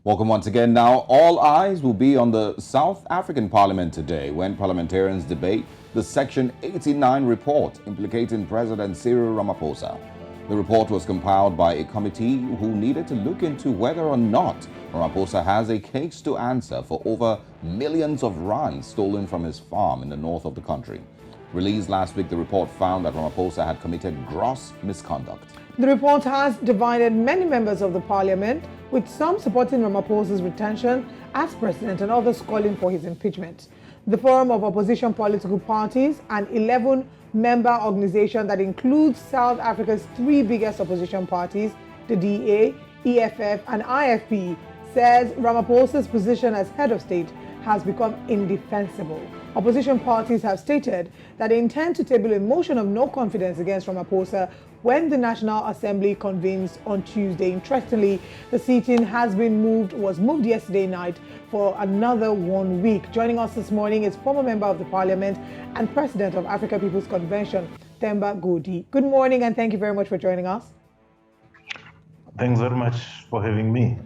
Welcome once again. Now, all eyes will be on the South African Parliament today when parliamentarians debate the Section 89 report implicating President Cyril Ramaphosa. The report was compiled by a committee who needed to look into whether or not Ramaphosa has a case to answer for over millions of rands stolen from his farm in the north of the country. Released last week, the report found that Ramaphosa had committed gross misconduct. The report has divided many members of the parliament, with some supporting Ramaphosa's retention as president and others calling for his impeachment. The Forum of Opposition Political Parties, an 11-member organization that includes South Africa's three biggest opposition parties, the DA, EFF and IFP, says Ramaphosa's position as head of state has become indefensible. Opposition parties have stated that they intend to table a motion of no confidence against Ramaphosa when the National Assembly convenes on Tuesday. Interestingly, the sitting was moved yesterday night for another 1 week. Joining us this morning is former member of the parliament and president of Africa People's Convention, Themba Godi. Good morning and thank you very much for joining us. Thanks very much for having me.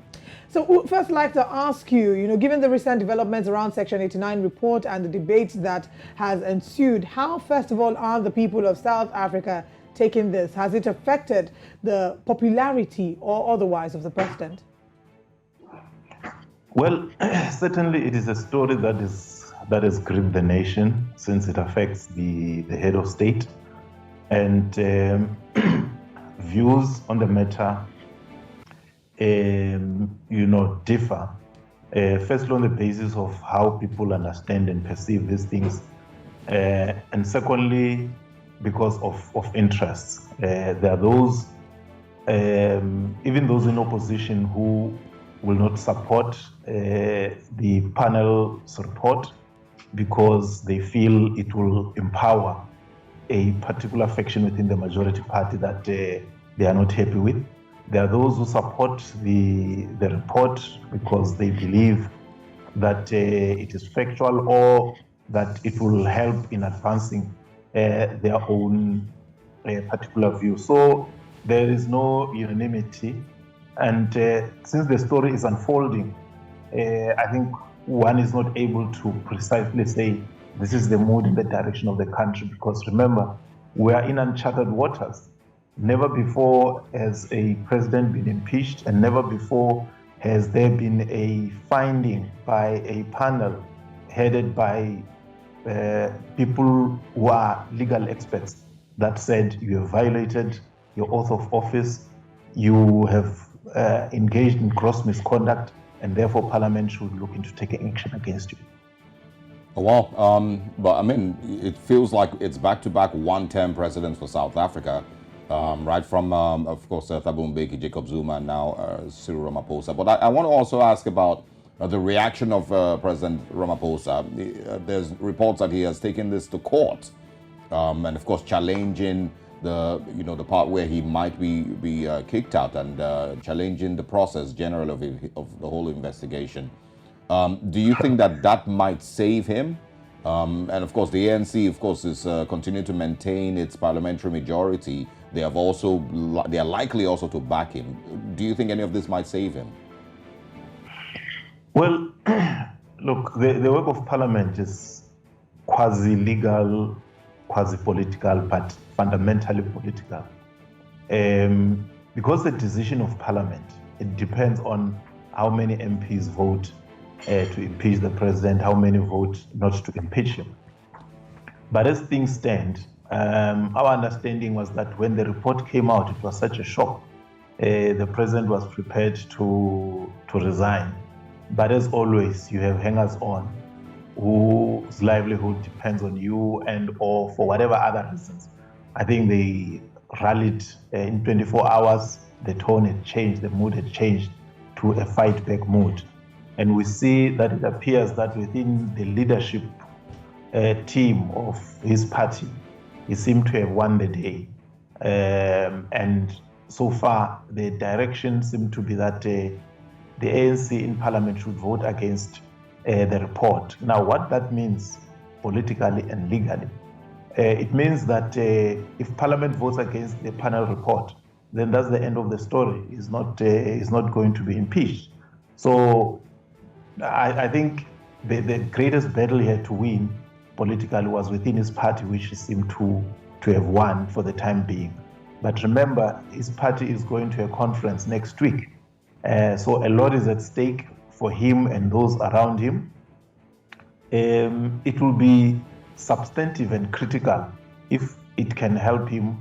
So first, I'd like to ask you, given the recent developments around Section 89 report and the debate that has ensued, how, first of all, are the people of South Africa taking this? Has it affected the popularity or otherwise of the president? Well, certainly it is a story that has gripped the nation since it affects the head of state, and views on the matter differ. Firstly, on the basis of how people understand and perceive these things, and secondly, because of interests. There are those, even those in opposition, who will not support the panel's report because they feel it will empower a particular faction within the majority party that they are not happy with. There are those who support the report because they believe that it is factual or that it will help in advancing their own particular view. So there is no unanimity. And since the story is unfolding, I think one is not able to precisely say this is the mood and the direction of the country, because remember, we are in uncharted waters. Never before has a president been impeached, and never before has there been a finding by a panel headed by people who are legal experts that said you have violated your oath of office, you have engaged in gross misconduct, and therefore Parliament should look into taking action against you. Well, but I mean, it feels like it's back-to-back one-term presidents for South Africa. Right from, of course, Thabo Mbeki, Jacob Zuma, and now Cyril Ramaphosa. But I want to also ask about the reaction of President Ramaphosa. There's reports that he has taken this to court, and of course challenging the part where he might be kicked out, and challenging the process generally of the whole investigation. Do you think that might save him? And of course, the ANC, of course, is continuing to maintain its parliamentary majority. They are likely also to back him. Do you think any of this might save him? Well, look, the work of Parliament is quasi-legal, quasi-political, but fundamentally political. Because the decision of Parliament, it depends on how many MPs vote to impeach the president, how many vote not to impeach him. But as things stand, our understanding was that when the report came out, it was such a shock. The president was prepared to resign. But as always, you have hangers-on whose livelihood depends on you, and or for whatever other reasons. I think they rallied in 24 hours, the tone had changed, the mood had changed to a fight-back mood. And we see that it appears that within the leadership team of his party, he seemed to have won the day. And so far, the direction seemed to be that the ANC in Parliament should vote against the report. Now, what that means politically and legally, it means that if Parliament votes against the panel report, then that's the end of the story. He's not going to be impeached. So I think the greatest battle he had to win politically was within his party, which he seemed to have won for the time being. But remember, his party is going to a conference next week. So a lot is at stake for him and those around him. It will be substantive and critical if it can help him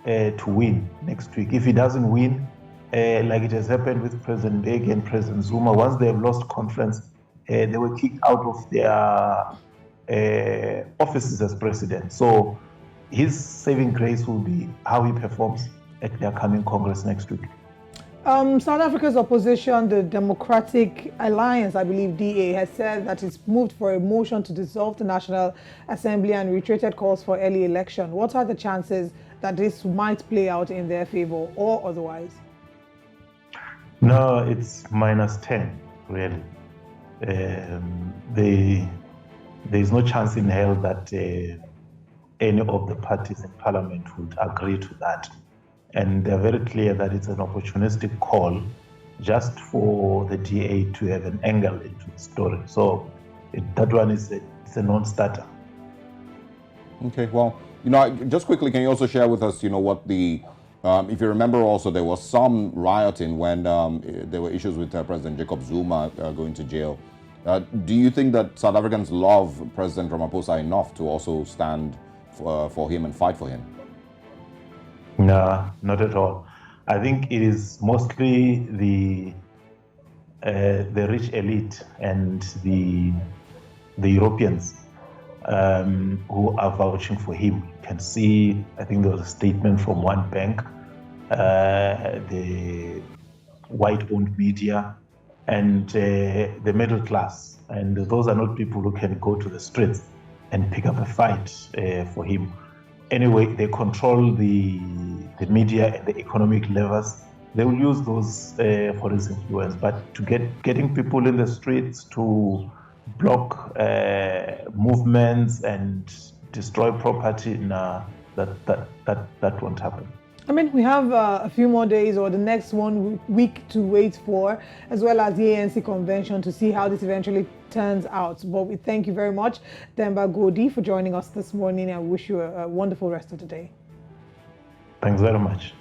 to win next week. If he doesn't win, like it has happened with President Mbeki and President Zuma, once they have lost conference, they were kicked out of their offices as president. So his saving grace will be how he performs at the upcoming Congress next week. South Africa's opposition, the Democratic Alliance, I believe DA, has said that it's moved for a motion to dissolve the National Assembly and reiterated calls for early election. What are the chances that this might play out in their favor or otherwise? No, it's -10, really. There is no chance in hell that any of the parties in parliament would agree to that. And they're very clear that it's an opportunistic call just for the DA to have an angle into the story. So that one is a non-starter. Okay, well, just quickly, can you also share with us, what the, if you remember also, there was some rioting when there were issues with President Jacob Zuma going to jail. Do you think that South Africans love President Ramaphosa enough to also stand for him and fight for him? No, not at all. I think it is mostly the rich elite and the Europeans who are vouching for him. You can see, I think there was a statement from one bank, the white-owned media, and the middle class. And those are not people who can go to the streets and pick up a fight for him. Anyway, they control the media and the economic levers. They will use those for his influence. But to getting people in the streets to block movements and destroy property, that won't happen. I mean, we have a few more days or the next 1 week to wait for, as well as the ANC convention, to see how this eventually turns out. But we thank you very much, Themba Godi, for joining us this morning, and wish you a wonderful rest of the day. Thanks very much.